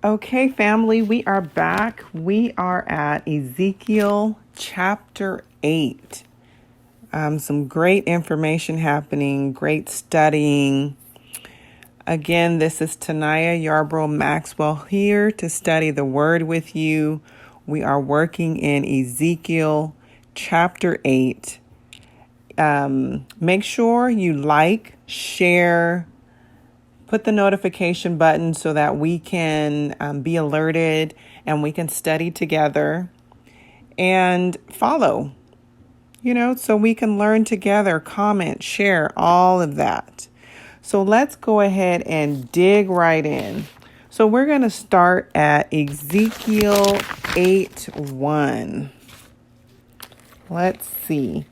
Okay, family, we are back. We are at Ezekiel chapter 8. Some great information happening, great studying. Again, this is Tenaya Yarbrough Maxwell here to study the Word with you. We are working in Ezekiel chapter 8. Make sure you like, share, put the notification button so that we can be alerted and we can study together and follow, so we can learn together, comment, share, all of that. So let's go ahead and dig right in. So we're going to start at Ezekiel 8:1. Let's see.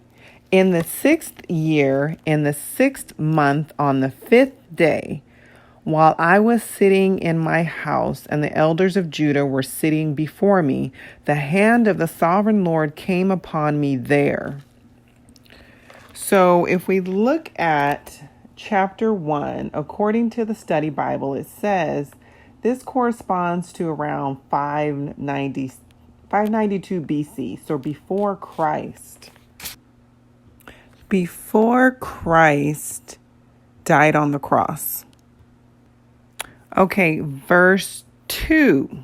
In the 6th year, in the 6th month, on the 5th day, while I was sitting in my house and the elders of Judah were sitting before me, the hand of the sovereign Lord came upon me there. So if we look at chapter 1, according to the study Bible, it says this corresponds to around 592 BC, so before Christ. Before Christ died on the cross. Okay, verse 2.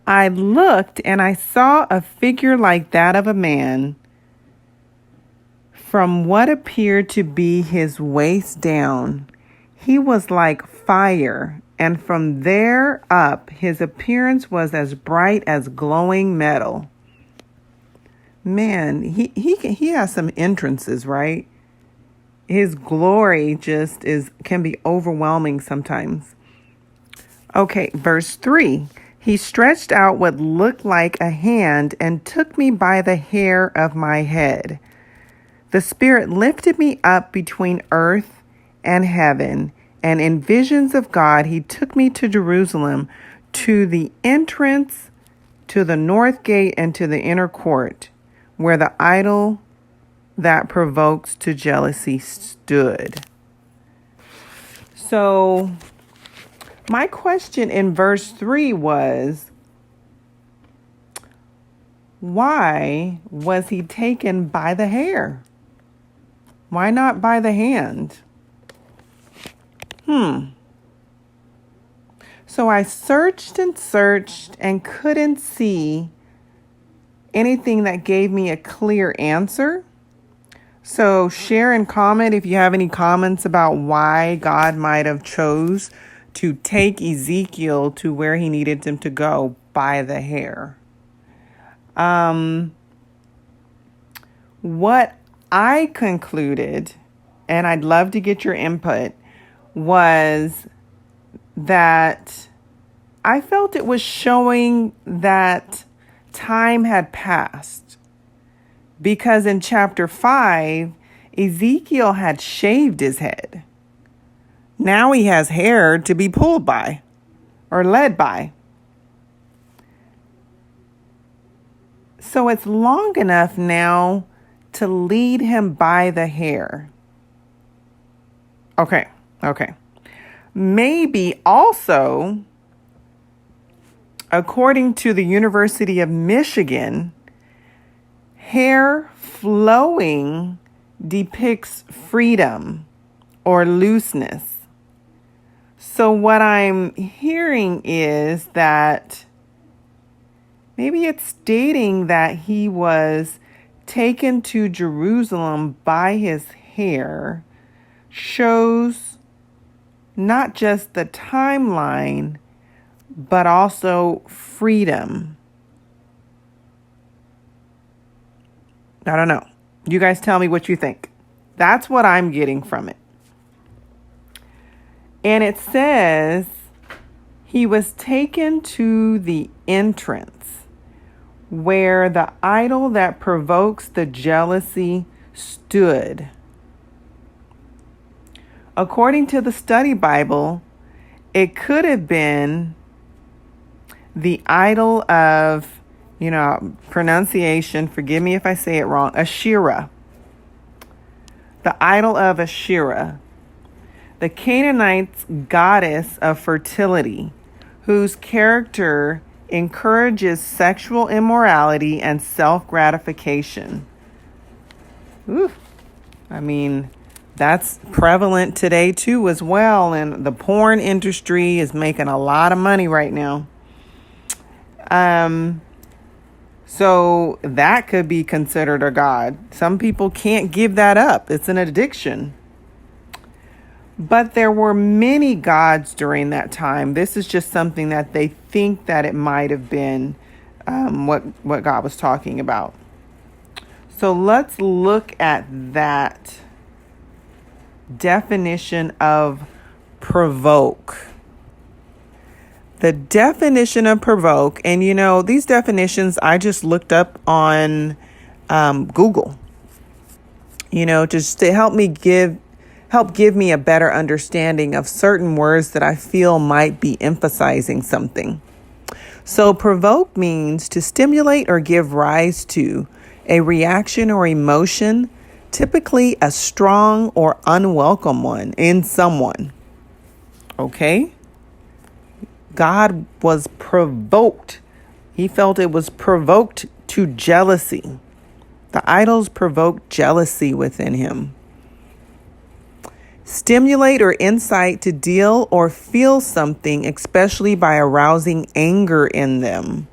I looked and I saw a figure like that of a man from what appeared to be his waist down. He was like fire, and from there up his appearance was as bright as glowing metal. Man, he has some entrances, right? His glory just can be overwhelming sometimes. Okay, verse 3. He stretched out what looked like a hand and took me by the hair of my head. The Spirit lifted me up between earth and heaven, and in visions of God, he took me to Jerusalem, to the entrance, to the north gate, and to the inner court, where the idol that provokes to jealousy stood. So, my question in verse 3 was, why was he taken by the hair? Why not by the hand? So I searched and couldn't see anything that gave me a clear answer. So share and comment if you have any comments about why God might have chose to take Ezekiel to where he needed him to go by the hair. What I concluded, and I'd love to get your input, was that I felt it was showing that time had passed. Because in chapter 5, Ezekiel had shaved his head. Now he has hair to be pulled by or led by. So it's long enough now to lead him by the hair. Okay. Maybe also, according to the University of Michigan, hair flowing depicts freedom or looseness. So what I'm hearing is that maybe it's stating that he was taken to Jerusalem by his hair, shows not just the timeline, but also freedom. I don't know. You guys tell me what you think. That's what I'm getting from it. And it says he was taken to the entrance where the idol that provokes the jealousy stood. According to the study Bible, it could have been the idol of, pronunciation, forgive me if I say it wrong, Asherah. The idol of Asherah, the Canaanites' goddess of fertility, whose character encourages sexual immorality and self-gratification. Ooh, I mean, that's prevalent today too as well. And the porn industry is making a lot of money right now. So that could be considered a god. Some people can't give that up. It's an addiction. But there were many gods during that time. This is just something that they think that it might have been what God was talking about. So let's look at that definition of provoke. The definition of provoke, and these definitions I just looked up on Google, just to help give me a better understanding of certain words that I feel might be emphasizing something. So provoke means to stimulate or give rise to a reaction or emotion, typically a strong or unwelcome one in someone. Okay? God was provoked. He felt it was provoked to jealousy. The idols provoked jealousy within him. Stimulate or incite to deal or feel something, especially by arousing anger in them.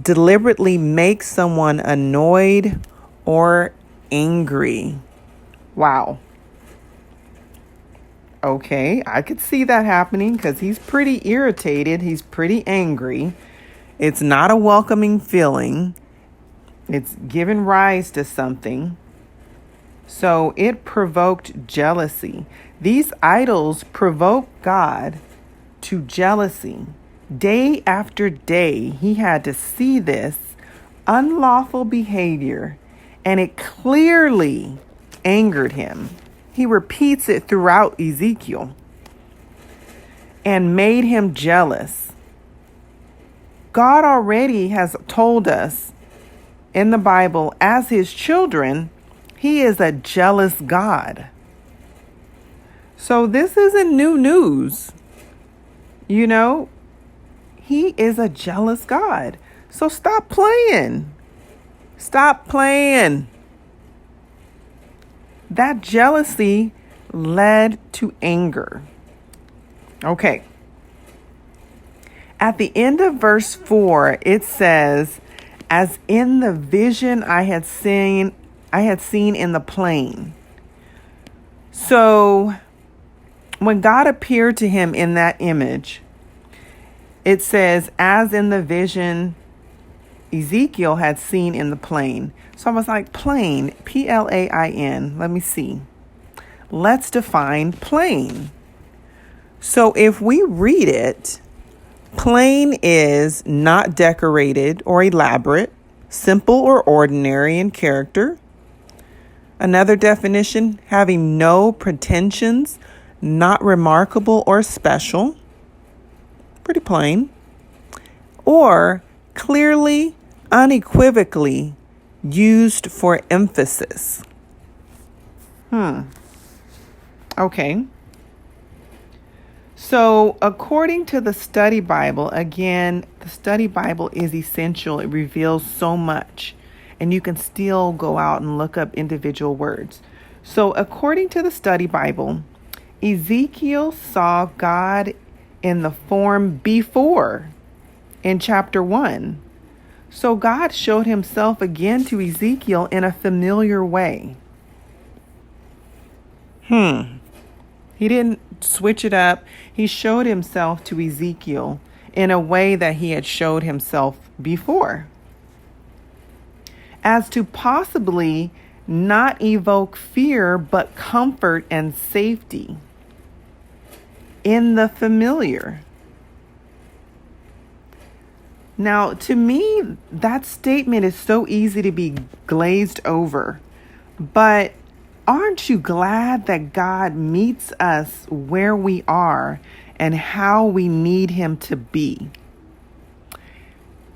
Deliberately make someone annoyed or angry. Wow. Okay, I could see that happening because he's pretty irritated. He's pretty angry. It's not a welcoming feeling. It's given rise to something. So it provoked jealousy. These idols provoke God to jealousy. Day after day, he had to see this unlawful behavior, and it clearly angered him. He repeats it throughout Ezekiel and made him jealous. God already has told us in the Bible, as his children, he is a jealous God. So this isn't new news. He is a jealous God. So stop playing. Stop playing. That jealousy led to anger. Okay. At the end of verse 4, it says, as in the vision I had seen in the plain. So when God appeared to him in that image, it says, as in the vision Ezekiel had seen in the plain. So I was like, plain, Plain. Let me see. Let's define plain. So if we read it, plain is not decorated or elaborate, simple or ordinary in character. Another definition, having no pretensions, not remarkable or special. Pretty plain. Or clearly, unequivocally used for emphasis. Okay. So according to the Study Bible, again, the Study Bible is essential. It reveals so much. And you can still go out and look up individual words. So according to the Study Bible, Ezekiel saw God in the form before in chapter 1. So God showed himself again to Ezekiel in a familiar way. He didn't switch it up. He showed himself to Ezekiel in a way that he had showed himself before, as to possibly not evoke fear, but comfort and safety in the familiar. Now, to me, that statement is so easy to be glazed over. But aren't you glad that God meets us where we are and how we need him to be?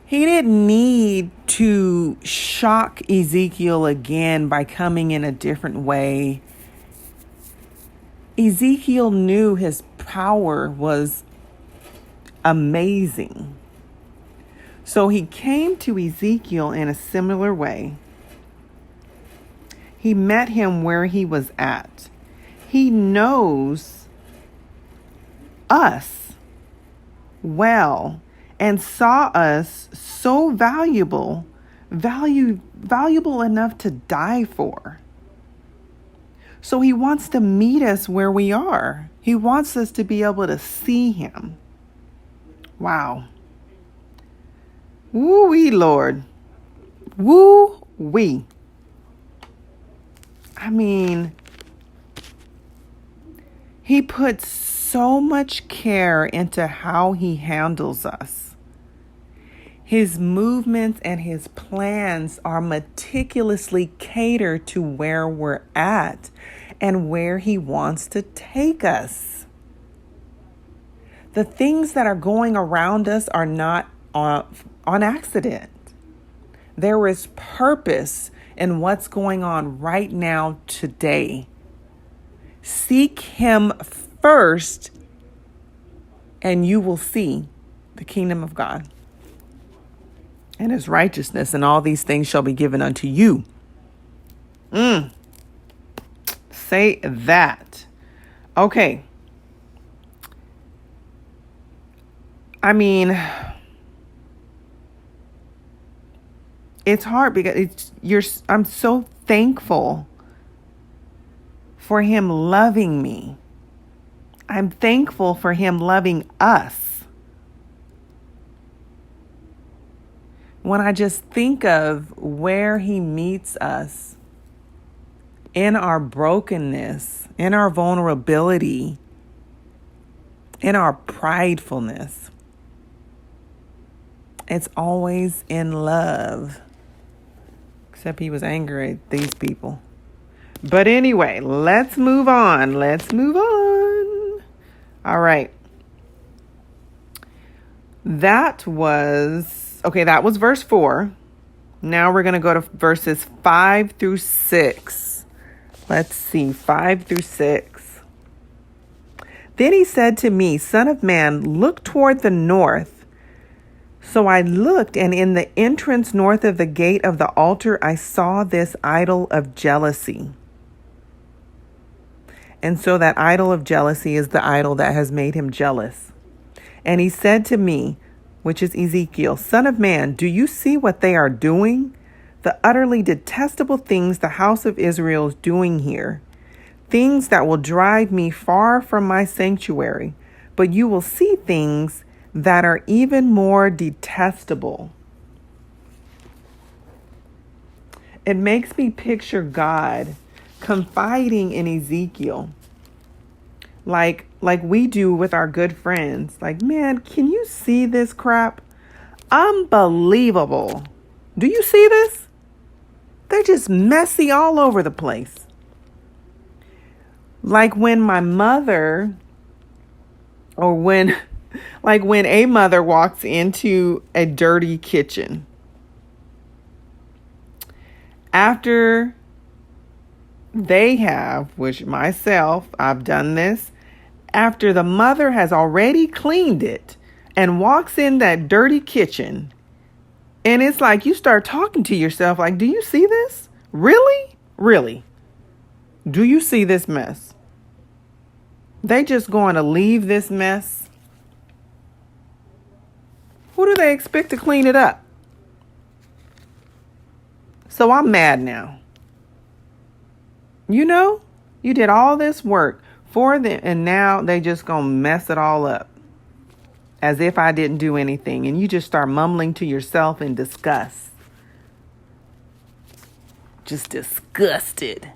He didn't need to shock Ezekiel again by coming in a different way. Ezekiel knew his power was amazing. So he came to Ezekiel in a similar way. He met him where he was at. He knows us well and saw us so valuable enough to die for. So he wants to meet us where we are. He wants us to be able to see him. Wow. Woo-wee, Lord. Woo-wee. I mean, he puts so much care into how he handles us. His movements and his plans are meticulously catered to where we're at and where he wants to take us. The things that are going around us are not on accident. There is purpose in what's going on right now today. Seek him first, and you will see the kingdom of God and his righteousness, and all these things shall be given unto you. Say that. Okay. I mean, it's hard because I'm so thankful for him loving me. I'm thankful for him loving us. When I just think of where he meets us in our brokenness, in our vulnerability, in our pridefulness, it's always in love. Except he was angry at these people. But anyway, let's move on. All right. That was verse 4. Now we're going to go to verses 5 through 6. Let's see, 5 through 6. Then he said to me, Son of man, look toward the north. So I looked, and in the entrance north of the gate of the altar, I saw this idol of jealousy. And so that idol of jealousy is the idol that has made him jealous. And he said to me, which is Ezekiel, Son of man, do you see what they are doing? The utterly detestable things the house of Israel is doing here. Things that will drive me far from my sanctuary. But you will see things that are even more detestable. It makes me picture God confiding in Ezekiel like we do with our good friends. Like, man, can you see this crap? Unbelievable. Do you see this? They're just messy all over the place. Like when my mother, or when a mother walks into a dirty kitchen, after they have, which myself, I've done this, after the mother has already cleaned it and walks in that dirty kitchen, and it's like you start talking to yourself like, do you see this? Really? Really? Do you see this mess? They just going to leave this mess? Who do they expect to clean it up? So I'm mad now. You know, you did all this work for them, and now they just gonna mess it all up as if I didn't do anything. And you just start mumbling to yourself in disgust. Just disgusted.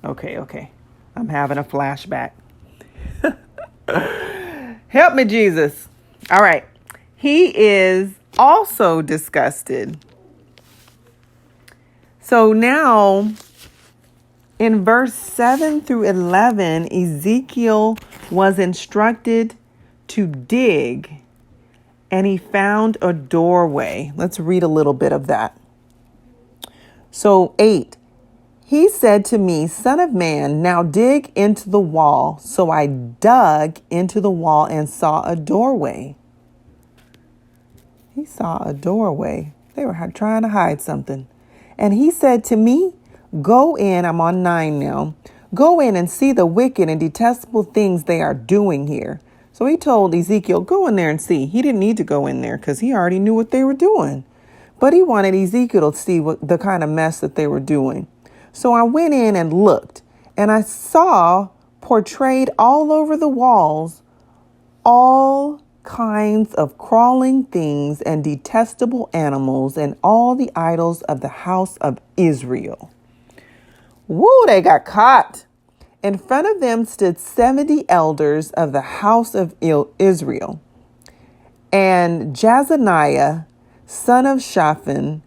Okay. I'm having a flashback. Help me, Jesus. All right. He is also disgusted. So now, in verse 7 through 11, Ezekiel was instructed to dig, and he found a doorway. Let's read a little bit of that. So 8, He said to me, Son of man, now dig into the wall. So I dug into the wall and saw a doorway. He saw a doorway. They were trying to hide something. And he said to me, Go in, I'm on 9 now. Go in and see the wicked and detestable things they are doing here. So he told Ezekiel, go in there and see. He didn't need to go in there because he already knew what they were doing. But he wanted Ezekiel to see what the kind of mess that they were doing. So I went in and looked, and I saw portrayed all over the walls all kinds of crawling things and detestable animals and all the idols of the house of Israel. Woo, they got caught. In front of them stood 70 elders of the house of Israel. And Jazaniah, son of Shaphan,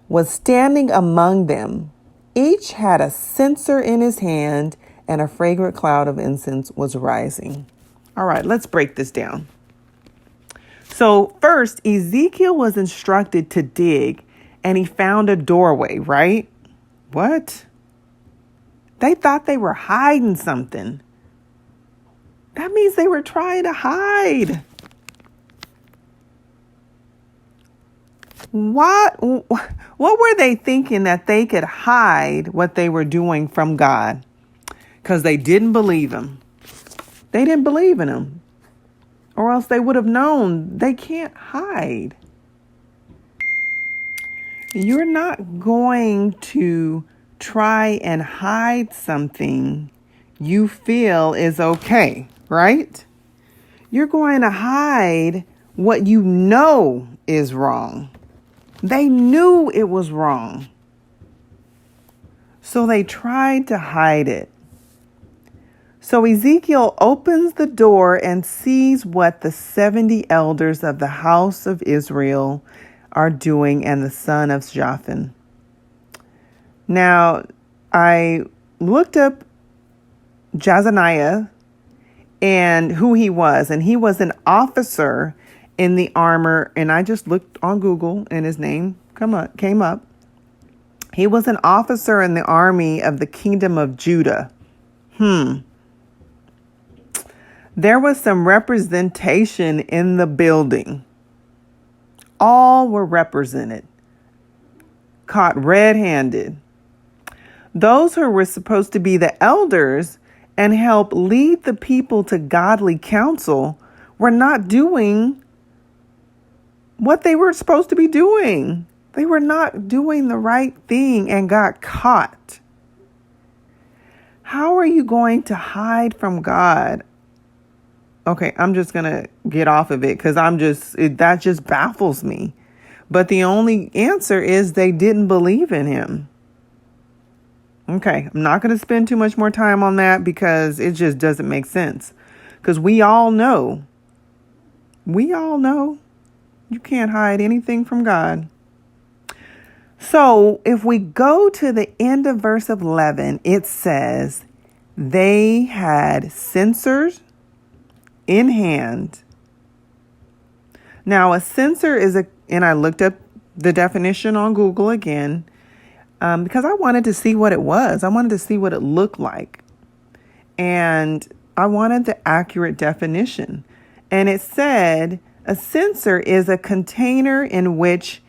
was standing among them. Each had a censer in his hand, and a fragrant cloud of incense was rising. All right, let's break this down. So first, Ezekiel was instructed to dig, and he found a doorway, right? What? They thought they were hiding something. That means they were trying to hide. What were they thinking that they could hide what they were doing from God? Because they didn't believe him. They didn't believe in him. Or else they would have known they can't hide. You're not going to try and hide something you feel is okay, right? You're going to hide what you know is wrong. They knew it was wrong. So they tried to hide it. So Ezekiel opens the door and sees what the 70 elders of the house of Israel are doing and the son of Shaphan. Now, I looked up Jazaniah and who he was, and he was an officer in the armor, and I just looked on Google and his name came up. He was an officer in the army of the kingdom of Judah. There was some representation in the building. All were represented, caught red-handed. Those who were supposed to be the elders and help lead the people to godly counsel were not doing what they were supposed to be doing. They were not doing the right thing and got caught. How are you going to hide from God? Okay, I'm just going to get off of it because that just baffles me. But the only answer is they didn't believe in him. Okay, I'm not going to spend too much more time on that because it just doesn't make sense. Because we all know you can't hide anything from God. So if we go to the end of verse 11, it says they had censers in hand. Now, a censer is and I looked up the definition on Google again because I wanted to see what it was. I wanted to see what it looked like. And I wanted the accurate definition. And it said a censer is a container in which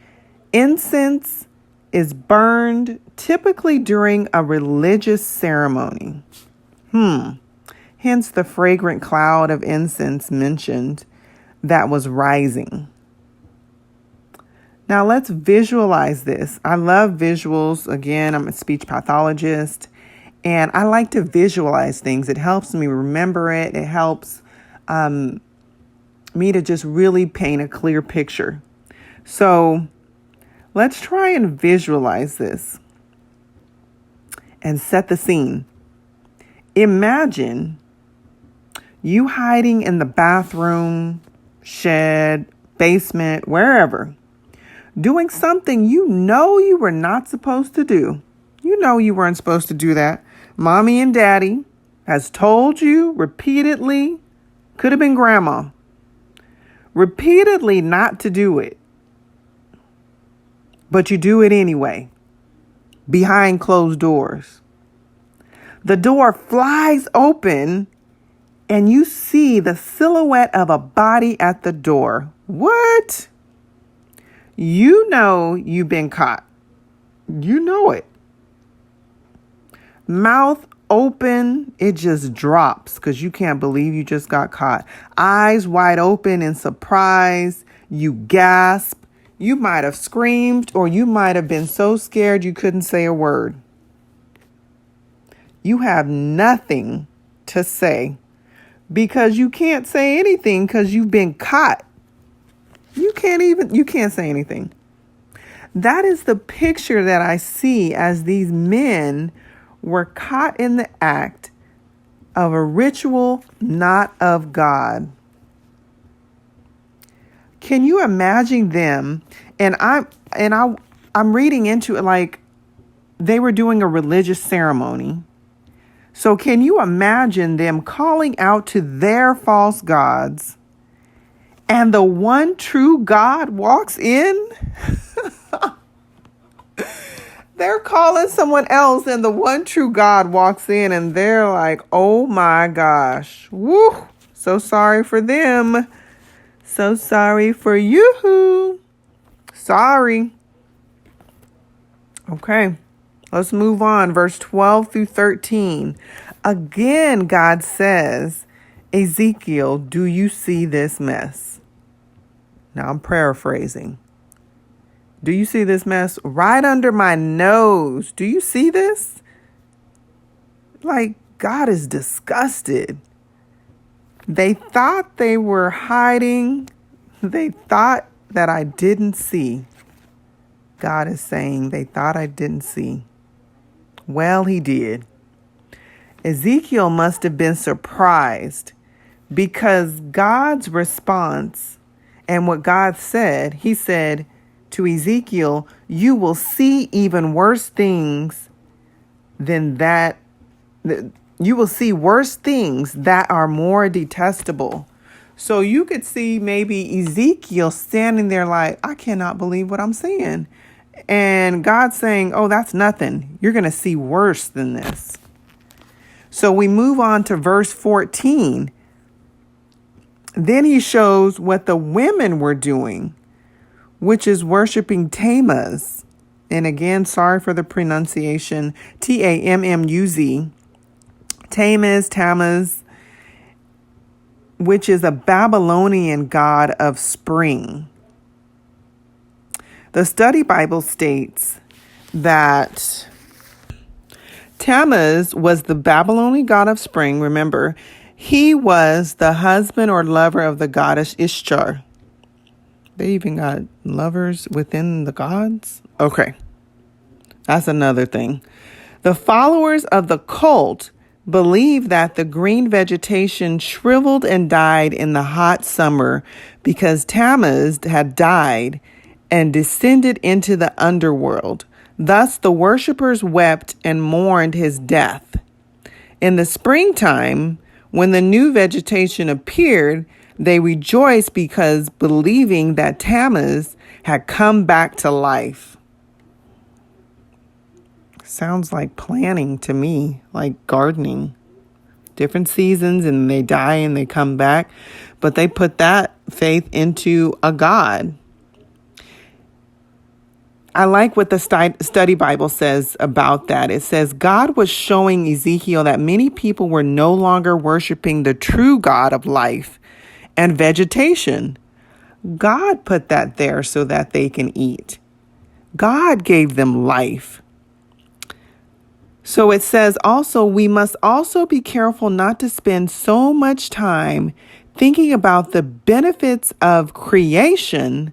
incense is burned, typically during a religious ceremony. Hence the fragrant cloud of incense mentioned that was rising. Now let's visualize this. I love visuals. Again, I'm a speech pathologist and I like to visualize things. It helps me remember it. It helps me to just really paint a clear picture. So let's try and visualize this and set the scene. Imagine you hiding in the bathroom, shed, basement, wherever, doing something you know you were not supposed to do. You know you weren't supposed to do that. Mommy and daddy has told you repeatedly, could have been grandma, repeatedly not to do it. But you do it anyway. behind closed doors. The door flies open and you see the silhouette of a body at the door. What? You know you've been caught. You know it. Mouth open, it just drops because you can't believe you just got caught. Eyes wide open in surprise. You gasp. You might have screamed, or you might have been so scared you couldn't say a word. You have nothing to say because you can't say anything because you've been caught. You can't say anything. That is the picture that I see as these men were caught in the act of a ritual not of God. Can you imagine them? And I'm reading into it like they were doing a religious ceremony. So can you imagine them calling out to their false gods and the one true God walks in? They're calling someone else and the one true God walks in and they're like, oh my gosh. Woo. So sorry for them. So sorry for you. Sorry. Okay, let's move on. Verse 12 through 13. Again, God says, Ezekiel, do you see this mess? Now I'm paraphrasing. Do you see this mess right under my nose? Do you see this? Like, God is disgusted. They thought they were hiding. They thought that I didn't see. God is saying they thought I didn't see. Well, he did. Ezekiel must have been surprised because God's response and what God said, he said to Ezekiel, you will see even worse things than that. You will see worse things that are more detestable. So you could see maybe Ezekiel standing there like, I cannot believe what I'm seeing. And God saying, oh, that's nothing. You're going to see worse than this. So we move on to verse 14. Then he shows what the women were doing, which is worshiping Tammuz. And again, sorry for the pronunciation, Tammuz. Tammuz, which is a Babylonian god of spring. The study Bible states that Tammuz was the Babylonian god of spring. Remember, he was the husband or lover of the goddess Ishtar. They even got lovers within the gods? Okay, that's another thing. The followers of the cult believe that the green vegetation shriveled and died in the hot summer because Tammuz had died and descended into the underworld. Thus, the worshippers wept and mourned his death. In the springtime, when the new vegetation appeared, they rejoiced because believing that Tammuz had come back to life. Sounds like planting to me, like gardening. Different seasons and they die and they come back. But they put that faith into a god. I like what the study Bible says about that. It says God was showing Ezekiel that many people were no longer worshiping the true God of life and vegetation. God put that there so that they can eat. God gave them life. So it says also, we must also be careful not to spend so much time thinking about the benefits of creation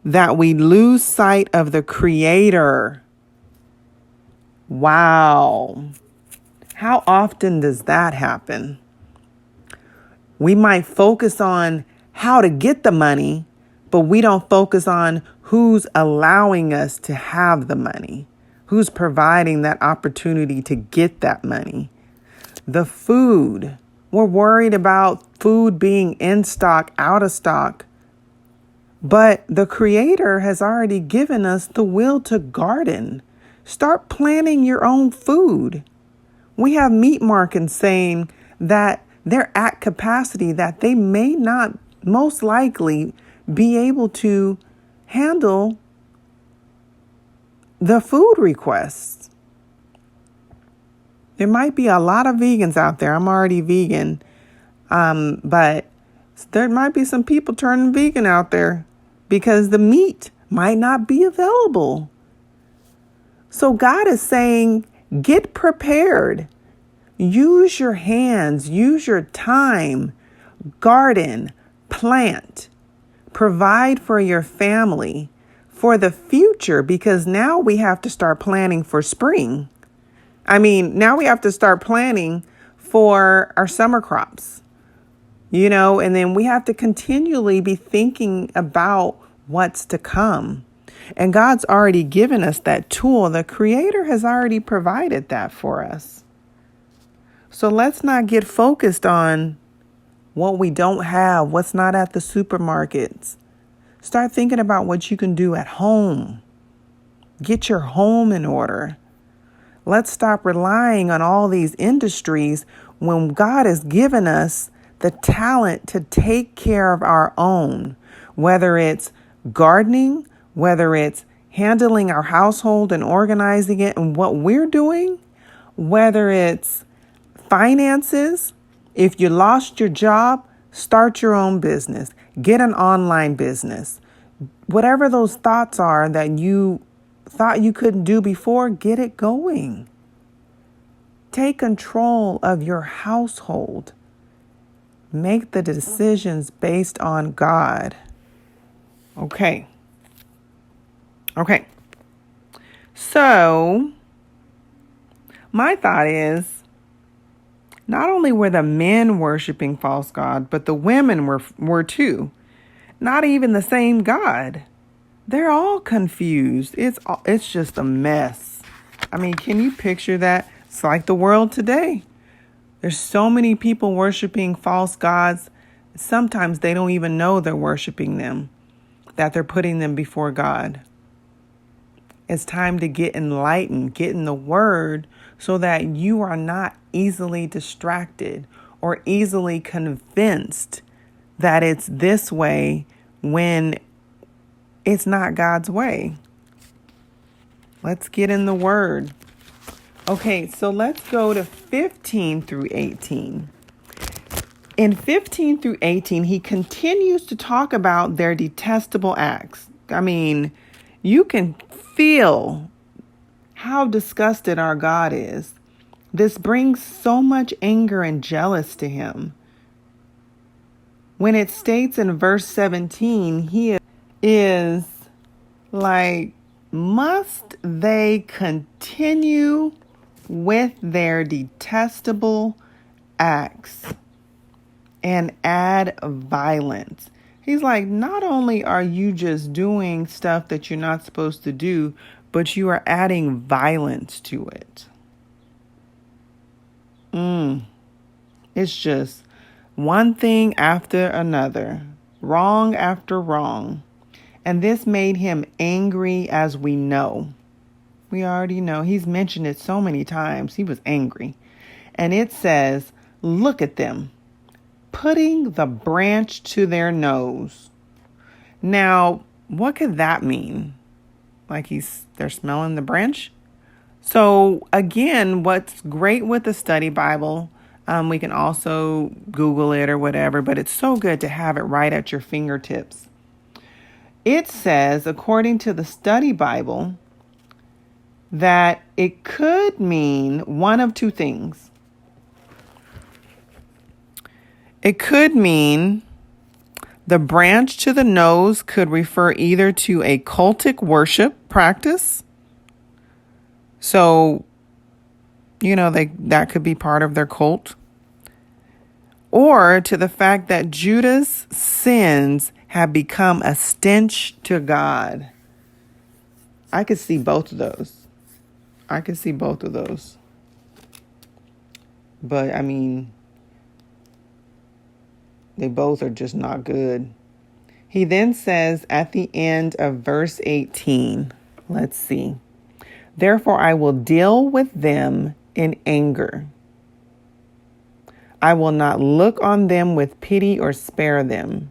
that we lose sight of the Creator. Wow. How often does that happen? We might focus on how to get the money, but we don't focus on who's allowing us to have the money, who's providing that opportunity to get that money. The food. We're worried about food being in stock, out of stock. But the Creator has already given us the will to garden, Start planning your own food. We have meat markets saying that they're at capacity, that they may not most likely be able to handle the food requests. There might be a lot of vegans out there. I'm already vegan. But there might be some people turning vegan out there because the meat might not be available. So God is saying, get prepared. Use your hands, use your time, garden, plant, provide for your family, for the future, because now we have to start planning for spring. Now we have to start planning for our summer crops, and then we have to continually be thinking about what's to come. And God's already given us that tool. The Creator has already provided that for us. So let's not get focused on what we don't have, what's not at the supermarkets. Start thinking about what you can do at home. Get your home in order. Let's stop relying on all these industries when God has given us the talent to take care of our own, whether it's gardening, whether it's handling our household and organizing it and what we're doing, whether it's finances. If you lost your job, start your own business, get an online business. Whatever those thoughts are that you thought you couldn't do before, get it going. Take control of your household. Make the decisions based on God. Okay. So, my thought is, not only were the men worshiping false God, but the women were too. Not even the same God. They're all confused. It's just a mess. Can you picture that? It's like the world today. There's so many people worshiping false gods. Sometimes they don't even know they're worshiping them, that they're putting them before God. It's time to get enlightened, get in the Word, so that you are not easily distracted or easily convinced that it's this way when it's not God's way. Let's get in the Word. Okay, so let's go to 15 through 18. In 15 through 18, he continues to talk about their detestable acts. You can feel how disgusted our God is. This brings so much anger and jealous to him. When it states in verse 17, he is like, must they continue with their detestable acts and add violence? He's like, not only are you just doing stuff that you're not supposed to do, but you are adding violence to it. It's just one thing after another, wrong after wrong. And this made him angry, as we know. We already know. He's mentioned it so many times. He was angry. And it says, look at them, putting the branch to their nose. Now, what could that mean? Like they're smelling the branch? So again, what's great with the study Bible, we can also Google it or whatever, but it's so good to have it right at your fingertips. It says, according to the study Bible, that it could mean one of two things. It could mean the branch to the nose could refer either to a cultic worship practice. So, that could be part of their cult. Or to the fact that Judah's sins have become a stench to God. I could see both of those. But they both are just not good. He then says at the end of verse 18, let's see. Therefore, I will deal with them in anger. I will not look on them with pity or spare them.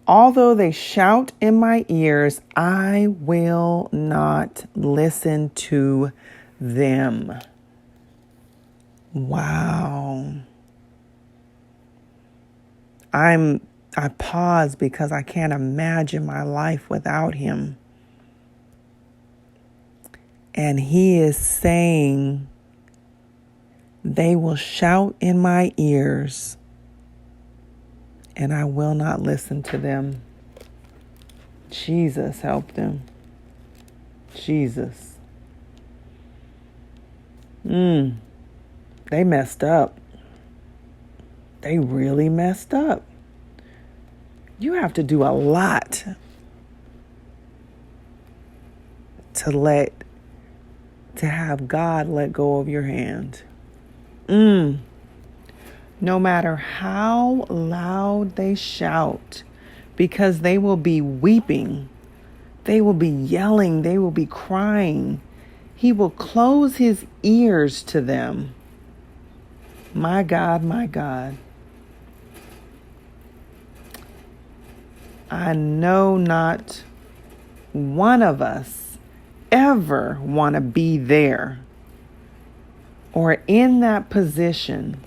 Although they shout in my ears, I will not listen to them. Wow. I pause because I can't imagine my life without him. And he is saying, they will shout in my ears, and I will not listen to them. Jesus, help them. Jesus. They messed up. They really messed up. You have to do a lot to have God let go of your hand. No matter how loud they shout, because they will be weeping, they will be yelling, they will be crying. He will close his ears to them. My God, my God. I know not one of us ever want to be there or in that position.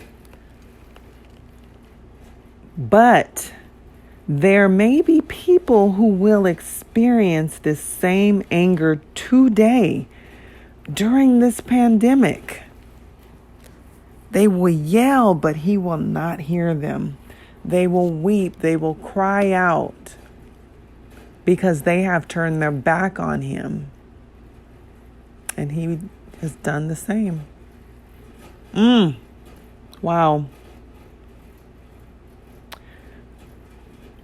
But there may be people who will experience this same anger today during this pandemic. They will yell, but he will not hear them. They will weep. They will cry out because they have turned their back on him. And he has done the same. Wow.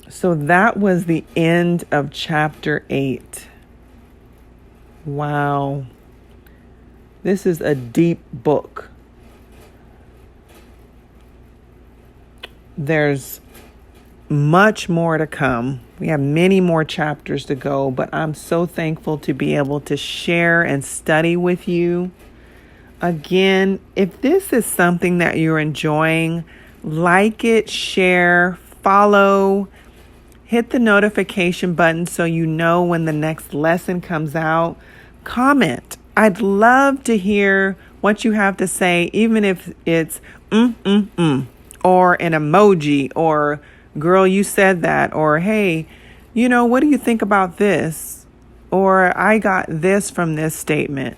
So that was the end of chapter 8. Wow. This is a deep book. There's much more to come. We have many more chapters to go, but I'm so thankful to be able to share and study with you. Again, if this is something that you're enjoying, like it, share, follow, hit the notification button so you know when the next lesson comes out. Comment. I'd love to hear what you have to say, even if it's or an emoji, or girl, you said that, or hey, what do you think about this? Or I got this from this statement,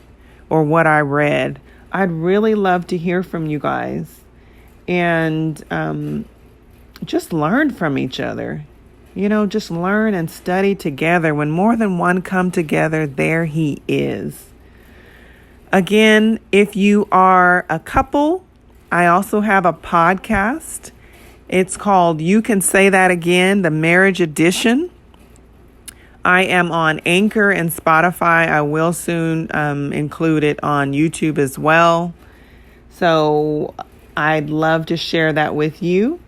or what I read. I'd really love to hear from you guys and just learn from each other. Just learn and study together. When more than one come together, there he is. Again, if you are a couple, I also have a podcast. It's called You Can Say That Again, the Marriage Edition. I am on Anchor and Spotify. I will soon include it on YouTube as well. So I'd love to share that with you.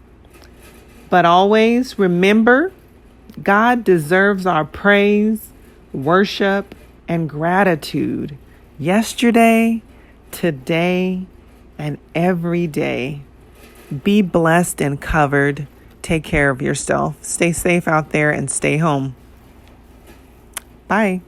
But always remember, God deserves our praise, worship, and gratitude yesterday, today, and every day. Be blessed and covered. Take care of yourself. Stay safe out there and stay home. Bye.